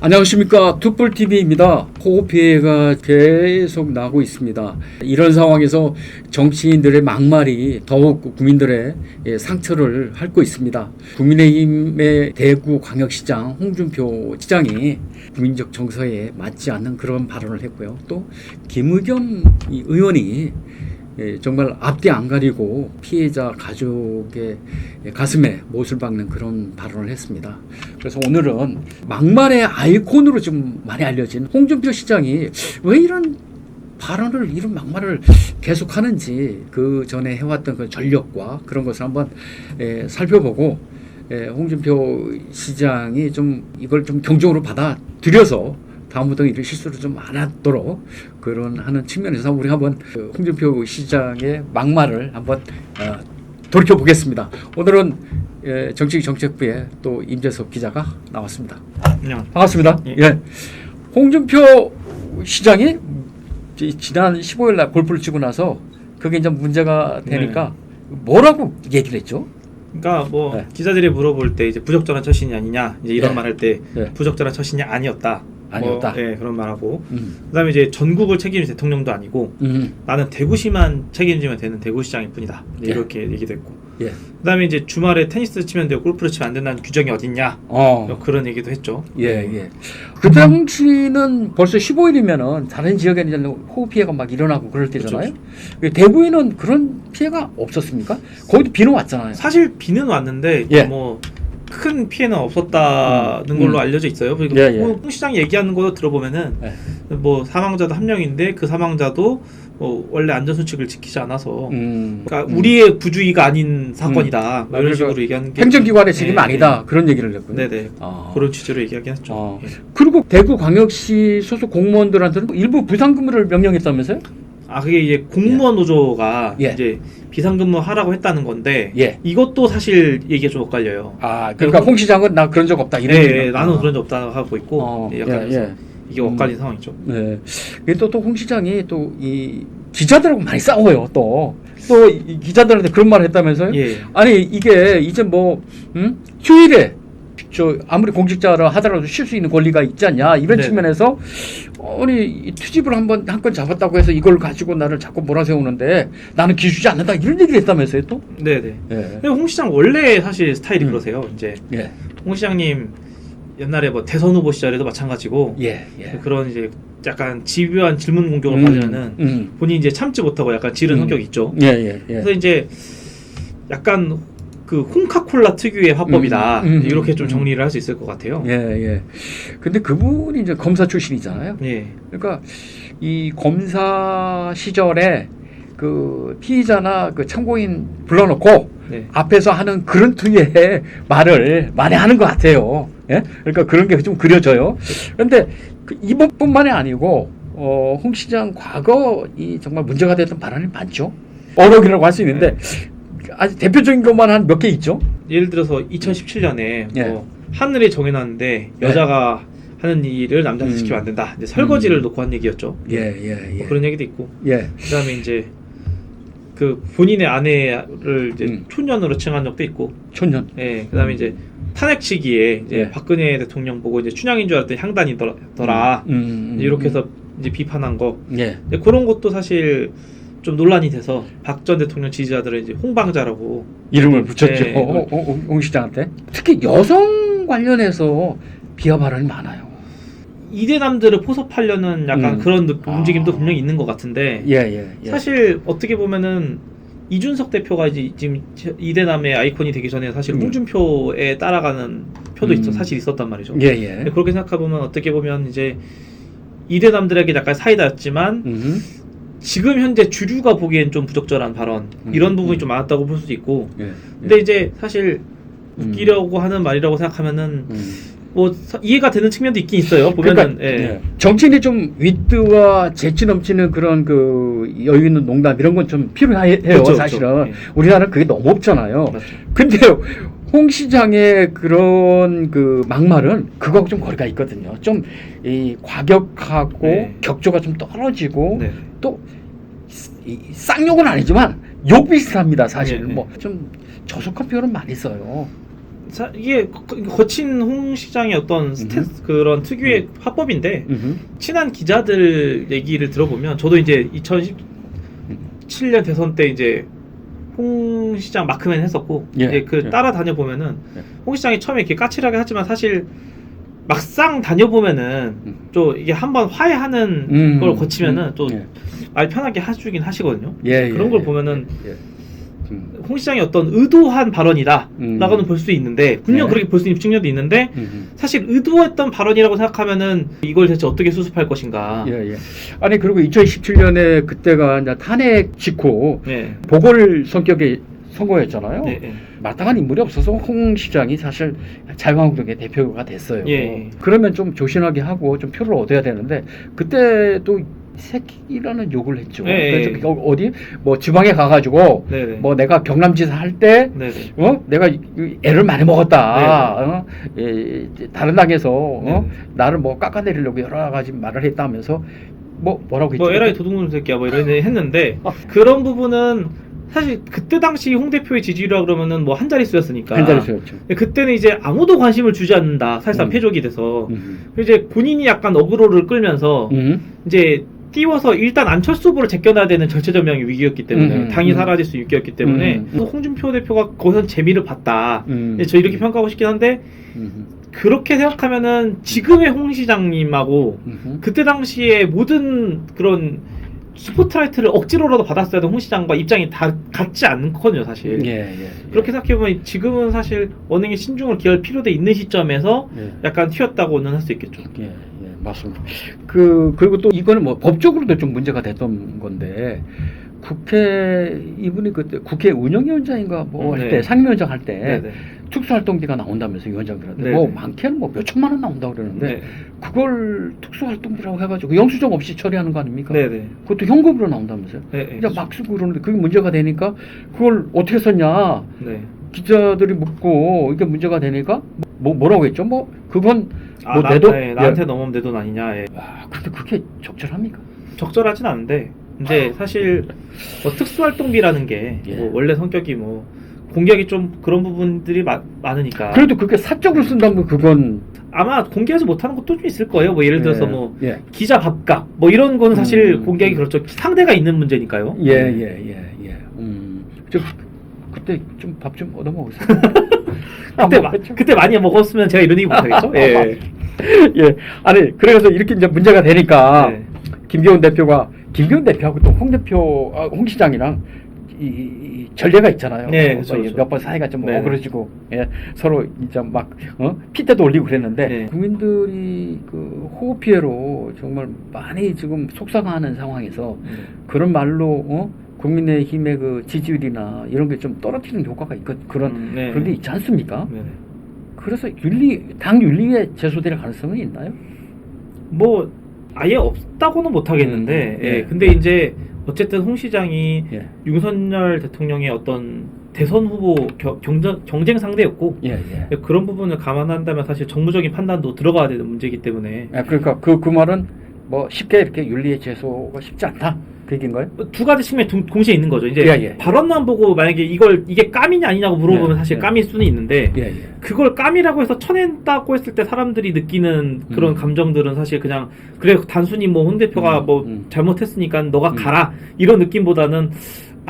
안녕하십니까, 툭불TV입니다. 호우 피해가 계속 나고 있습니다. 이런 상황에서 정치인들의 막말이 더욱 국민들의 상처를 핥고 있습니다. 국민의힘의 대구광역시장 홍준표 시장이 국민적 정서에 맞지 않는 그런 발언을 했고요. 또 김의겸 의원이 정말 앞뒤 안 가리고 피해자 가족의 가슴에 못을 박는 그런 발언을 했습니다. 그래서 오늘은 막말의 아이콘으로 좀 많이 알려진 홍준표 시장이 왜 이런 발언을, 이런 막말을 계속 하는지, 그 전에 해왔던 그 전력과 그런 것을 한번 살펴보고, 홍준표 시장이 좀 이걸 좀 경종으로 받아들여서 다음부터 이런 실수를 좀 안 하도록 그런 하는 측면에서 우리 한번 홍준표 시장의 막말을 한번 돌이켜 보겠습니다. 오늘은 정치정책부의 또 임재석 기자가 나왔습니다. 반갑습니다. 예. 홍준표 시장이 지난 15일 날 골프를 치고 나서 그게 이제 문제가 되니까 뭐라고 얘기를 했죠? 그러니까 뭐 기자들이 물어볼 때 이제 부적절한 처신이 아니냐, 이제 이런 말 할 때 부적절한 처신이 아니었다. 아니었다. 그런 말하고, 그다음에 이제 전국을 책임질 대통령도 아니고 나는 대구시만 책임지면 되는 대구시장일 뿐이다. 이렇게 얘기됐고, 그다음에 이제 주말에 테니스 치면 되고 골프를 치면 안 된다는 규정이 어딨냐, 그런 얘기도 했죠. 그 당시는 벌써 15일이면은 다른 지역에는 호우 피해가 막 일어나고 그럴 때잖아요. 그렇죠. 대구에는 그런 피해가 없었습니까? 거기도 비는 왔잖아요. 사실 비는 왔는데 뭐 큰 피해는 없었다는 걸로 알려져 있어요. 그리고 홍 시장이 얘기하는 거 들어보면은 뭐 사망자도 한 명인데 그 사망자도 뭐 원래 안전수칙을 지키지 않아서 그러니까 우리의 부주의가 아닌 사건이다. 이런 식으로 얘기하는 게 행정기관의 책임이 아니다. 그런 얘기를 했군요. 네네. 그런 취지로 얘기하긴 했죠. 그리고 대구광역시 소속 공무원들한테는 일부 비상근무를 명령했다면서요? 그게 이제 공무원 노조가 이제 비상근무 하라고 했다는 건데 이것도 사실 얘기가 좀 엇갈려요. 그러니까 홍 시장은 나 그런 적 없다 이런 얘기. 나는 그런 적 없다 하고 있고 약간 이게 엇갈린 상황이죠. 또 홍 시장이 또 이 기자들하고 많이 싸워요. 또 이 기자들한테 그런 말을 했다면서요? 아니 이게 이제 뭐 휴일에 아무리 공직자라 하더라도 쉴 수 있는 권리가 있지 않냐, 이런 측면에서 아니 투집을 한 건 잡았다고 해서 이걸 가지고 나를 자꾸 몰아세우는데 나는 기죽지 않는다, 이런 얘기를 했다면서요 또? 근데 홍 시장 원래 사실 스타일이 그러세요. 이제 홍 시장님 옛날에 뭐 대선 후보 시절에도 마찬가지고 그런 이제 약간 집요한 질문 공격을 받으면은 본인이 이제 참지 못하고 약간 지른 성격이 있죠. 그래서 이제 약간 그 홍카콜라 특유의 화법이다. 이렇게 좀 정리를 할 수 있을 것 같아요. 근데 그분이 이제 검사 출신이잖아요. 그러니까 이 검사 시절에 그 피의자나 그 참고인 불러놓고 앞에서 하는 그런 투의 말을 많이 하는 것 같아요. 그러니까 그런 게 좀 그려져요. 그런데 그 이번뿐만이 아니고 홍 시장 과거 이 정말 문제가 됐던 발언이 많죠. 어록이라고 할 수 있는데 아주 대표적인 것만 한 몇 개 있죠. 예를 들어서 2017년에 뭐 하늘이 정해놨는데 여자가 하는 일을 남자한테 시키면 안 된다. 이제 설거지를 놓고 한 얘기였죠. 뭐 그런 얘기도 있고. 그다음에 이제 그 본인의 아내를 이제 촌년으로 칭한 적도 있고. 촌년. 그다음에 이제 탄핵 시기에 이제 박근혜 대통령 보고 이제 춘향인 줄 알았더니 향단이더라. 이렇게 해서 이제 비판한 거. 그런 것도 사실 좀 논란이 돼서 박 전 대통령 지지자들은 이제 홍방자라고 이름을 붙였죠. 홍 시장한테. 특히 여성 관련해서 비하 발언이 많아요. 이대남들을 포섭하려는 약간 그런 움직임도 분명히 있는 것 같은데 사실 어떻게 보면은 이준석 대표가 이제 지금 이대남의 아이콘이 되기 전에 사실 홍준표에 따라가는 표도 사실 있었단 말이죠. 그렇게 생각해보면 어떻게 보면 이제 이대남들에게 약간 사이다였지만 지금 현재 주류가 보기엔 좀 부적절한 발언, 이런 부분이 좀 많았다고 볼 수도 있고. 근데 이제 사실 웃기려고 하는 말이라고 생각하면은 뭐 이해가 되는 측면도 있긴 있어요. 보면은 그러니까, 정치인이 좀 위트와 재치 넘치는 그런 그 여유 있는 농담 이런 건 좀 필요해요. 사실은 우리나라는 그게 너무 없잖아요. 근데 홍 시장의 그런 그 막말은 그거하고 좀 거리가 있거든요. 좀 이 과격하고 격조가 좀 떨어지고 또 이 쌍욕은 아니지만 욕 비슷합니다. 사실 뭐 좀 저속한 표현은 많이 써요. 이게 거친 홍 시장의 어떤 스탠스 그런 특유의 화법인데 친한 기자들 얘기를 들어보면 저도 이제 2017년 대선 때 이제 홍 시장 마크맨 했었고 이제 따라다녀 보면은 홍 시장이 처음에 이렇게 까칠하게 하지만 사실 막상 다녀보면은 좀 이게 한번 화해하는 걸 거치면은 또 말 편하게 해주긴 하시거든요. 그런 걸 보면은 홍 시장의 어떤 의도한 발언이다라고는 볼 수 있는데 분명 그렇게 볼 수 있는 측면도 있는데 사실 의도했던 발언이라고 생각하면은 이걸 대체 어떻게 수습할 것인가. 아니 그리고 2017년에 그때가 이제 탄핵 직후 보궐 성격의 선거였잖아요. 마땅한 인물이 없어서 홍 시장이 사실 자유한국당의 대표가 됐어요. 그러면 좀 조신하게 하고 좀 표를 얻어야 되는데 그때도 새끼라는 욕을 했죠. 그래서 어디 뭐 지방에 가가지고 뭐 내가 경남지사 할 때 내가 애를 많이 먹었다. 다른 당에서 나를 뭐 깎아내리려고 여러 가지 말을 했다면서 뭐라고 했죠? 뭐 에라이 도둑놈 새끼야 뭐 이런 했는데 그런 부분은 사실 그때 당시 홍 대표의 지지율이라 그러면은 뭐 한 자릿수였으니까. 한 자릿수였죠. 그때는 이제 아무도 관심을 주지 않는다. 사실상 패족이 돼서 이제 본인이 약간 어그로를 끌면서 이제 띄워서 일단 안철수 후보를 제껴놔야 되는 절체절명의 위기였기 때문에 당이 사라질 수 있는 위기였기 때문에 홍준표 대표가 거기서 재미를 봤다. 저 이렇게 평가하고 싶긴 한데 그렇게 생각하면은 지금의 홍 시장님하고 그때 당시에 모든 그런 스포트라이트를 억지로라도 받았어야 하는 홍 시장과 입장이 다 같지 않거든요, 사실. 그렇게 생각해보면 지금은 사실 언행의 신중을 기할 필요도 있는 시점에서 약간 튀었다고는 할 수 있겠죠. 맞습니다. 그리고 또 이거는 뭐 법적으로도 좀 문제가 됐던 건데 이분이 그때 국회 운영위원장인가 뭐 할 때 상임위원장 할 때 특수활동비가 나온다면서 위원장들한테 뭐 많게는 뭐 몇 천만 원 나온다고 그러는데 그걸 특수활동비라고 해가지고 영수증 없이 처리하는 거 아닙니까? 그것도 현금으로 나온다면서요. 그냥 막 쓰고 그러는데 그게 문제가 되니까 그걸 어떻게 썼냐 기자들이 묻고 이게 문제가 되니까 뭐라고 했죠? 뭐 그건 뭐 내 돈 나한테 넘으면 내 돈 아니냐. 와, 근데 그게 적절합니까? 적절하진 않은데 근데 사실 뭐 특수활동비라는 게 뭐 원래 성격이 뭐 공개하기 좀 그런 부분들이 많으니까. 그래도 그렇게 사적으로 쓴다면 그건 아마 공개하지 못하는 것도 좀 있을 거예요. 뭐 예를 들어서 뭐 기자 밥값 뭐 이런 거는 사실 공개하기 그렇죠. 상대가 있는 문제니까요. 그때 좀 밥 좀 얻어 먹었어요. 그때 많이 먹었으면 제가 이런 얘기 못하겠죠. 아니 그래서 이렇게 이제 문제가 되니까 김기현 대표하고 또 홍 시장이랑 이 전례가 있잖아요. 몇 번 사이가 좀 어그러지고 서로 이제 막 핏대도 올리고 그랬는데 국민들이 그 호흡 피해로 정말 많이 지금 속상하는 상황에서 그런 말로 국민의힘의 그 지지율이나 이런 게 좀 떨어뜨리는 효과가 있거든. 그런 게 있지 않습니까? 그래서 당 윤리위에 제소될 가능성은 있나요? 뭐 아예 없다고는 못 하겠는데 근데 이제 어쨌든 홍 시장이 윤석열 대통령의 어떤 대선 후보 경쟁 상대였고 그런 부분을 감안한다면 사실 정무적인 판단도 들어가야 되는 문제이기 때문에 그러니까 그 말은 뭐 쉽게 이렇게 윤리의 제소가 쉽지 않다 그 얘기인가요? 두 가지 측면이 동시에 있는 거죠. 이제 발언만 보고 만약에 이게 까미냐 아니냐고 물어보면 사실 까밀 수는 있는데 그걸 까미라고 해서 쳐낸다고 했을 때 사람들이 느끼는 그런 감정들은 사실 그냥 그래 단순히 뭐 홍 대표가 뭐 잘못했으니까 너가 가라 이런 느낌보다는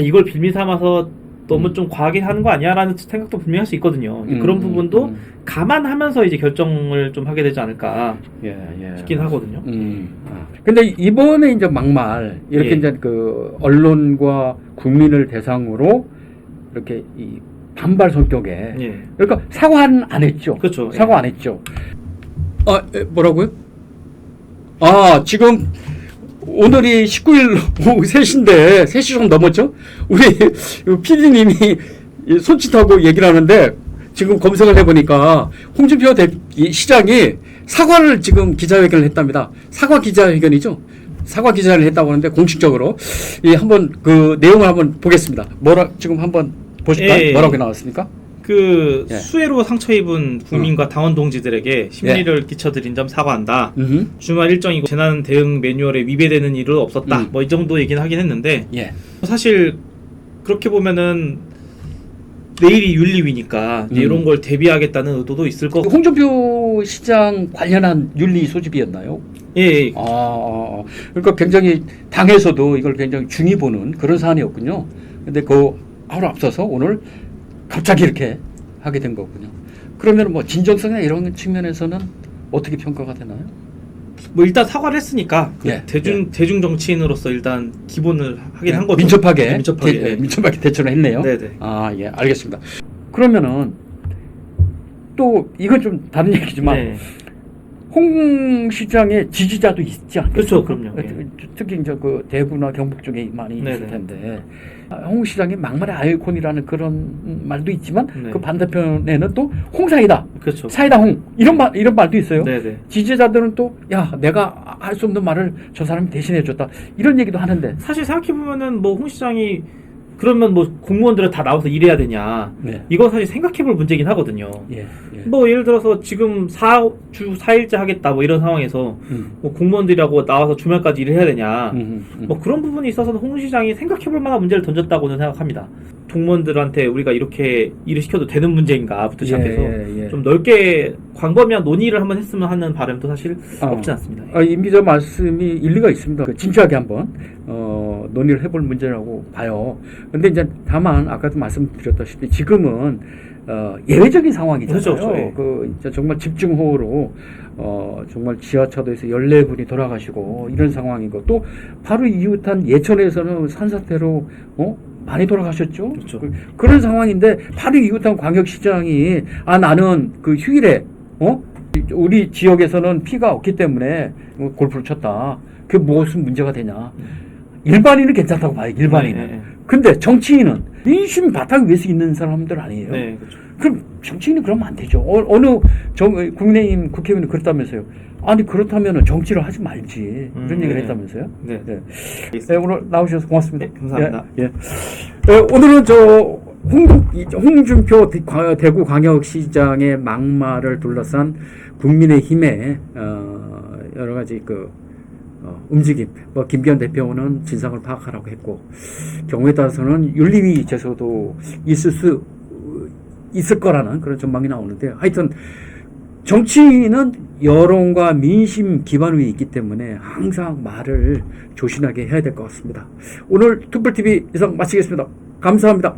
이걸 빌미 삼아서 너무 좀 과하게 하는 거 아니야? 라는 생각도 분명히 할 수 있거든요. 그런 부분도 감안하면서 이제 결정을 좀 하게 되지 않을까 싶긴 하거든요. 근데 이번에 이제 막말 이렇게 이제 그 언론과 국민을 대상으로 이렇게 이 반발 성격에 그러니까 사과는 안 했죠. 그렇죠. 사과 안 했죠. 뭐라고요? 지금 오늘이 19일 오후 3시인데 3시 좀 넘었죠? 우리 PD님이 손짓하고 얘기를 하는데 지금 검색을 해보니까 홍준표 시장이 사과를 지금 기자회견을 했답니다. 사과 기자회견이죠? 사과 기자를 했다고 하는데 공식적으로 한번 그 내용을 한번 보겠습니다. 지금 한번 보실까요? 뭐라고 나왔습니까? 수해로 상처 입은 국민과 당원 동지들에게 심리를 끼쳐드린 점 사과한다. 주말 일정이고 재난 대응 매뉴얼에 위배되는 일은 없었다. 뭐 이 정도 얘기는 하긴 했는데 사실 그렇게 보면은 내일이 윤리위니까 이제 이런 걸 대비하겠다는 의도도 있을 거고. 홍준표 시장 관련한 윤리 소집이었나요? 예. 그러니까 굉장히 당에서도 이걸 굉장히 중히 보는 그런 사안이었군요. 근데 그 하루 앞서서 오늘 갑자기 이렇게 하게 된 거군요. 그러면 뭐 진정성이나 이런 측면에서는 어떻게 평가가 되나요? 뭐 일단 사과를 했으니까 그 예, 대중 정치인으로서 일단 기본을 하긴 한 거죠. 민첩하게 민첩하게 대처를 했네요. 네네. 예, 알겠습니다. 그러면은 또 이건 좀 다른 얘기지만 네. 홍 시장의 지지자도 있지 않겠어요? 그렇죠, 그럼요. 특히 이제 그 대구나 경북 쪽에 많이 있을 네네. 텐데 홍 시장이 막말의 아이콘이라는 그런 말도 있지만 네. 그 반대편에는 또 홍사이다, 그렇죠. 사이다 홍 이런 말도 있어요. 네네. 지지자들은 또 야 내가 할 수 없는 말을 저 사람이 대신해줬다 이런 얘기도 하는데 사실 생각해 보면은 뭐 홍 시장이 그러면 뭐 공무원들은 다 나와서 일해야 되냐? 네. 이건 사실 생각해볼 문제긴 하거든요. 예. 뭐 예를 들어서 지금 4주 4일째 하겠다 뭐 이런 상황에서 뭐 공무원들이라고 나와서 주말까지 일을 해야 되냐? 뭐 그런 부분이 있어서는 홍 시장이 생각해볼 만한 문제를 던졌다고는 생각합니다. 공무원들한테 우리가 이렇게 일을 시켜도 되는 문제인가부터 시작해서 좀 넓게 광범위한 논의를 한번 했으면 하는 바람도 사실 없지 않습니다. 임 기자 말씀이 일리가 있습니다. 진지하게 한번 논의를 해볼 문제라고 봐요. 근데 이제 다만 아까도 말씀드렸다시피 지금은 예외적인 상황이잖아요. 그렇죠. 네. 이제 정말 집중호우로 정말 지하차도에서 14분이 돌아가시고 이런 상황이고 또 바로 이웃한 예천에서는 산사태로 많이 돌아가셨죠. 그렇죠. 그런 상황인데 바로 이웃한 광역시장이 나는 그 휴일에 우리 지역에서는 피가 없기 때문에 골프를 쳤다. 그게 무슨 문제가 되냐. 일반인은 괜찮다고 봐요. 일반인은. 네. 근데 정치인은 민심 바탕 위에서 있는 사람들 아니에요. 네, 그렇죠. 그럼 정치인이 그러면 안 되죠. 어느 국민의힘 국회의원이 그랬다면서요. 아니 그렇다면 정치를 하지 말지 이런 얘기를 했다면서요. 네. 오늘 나오셔서 고맙습니다. 네, 감사합니다. 오늘은 홍준표 대구 광역시장의 막말을 둘러싼 국민의힘의 여러 가지 움직임. 김기현 대표는 진상을 파악하라고 했고 경우에 따라서는 윤리위 제소도 있을 거라는 그런 전망이 나오는데 하여튼 정치인은 여론과 민심 기반 위에 있기 때문에 항상 말을 조신하게 해야 될 것 같습니다. 오늘 특별TV 이상 마치겠습니다. 감사합니다.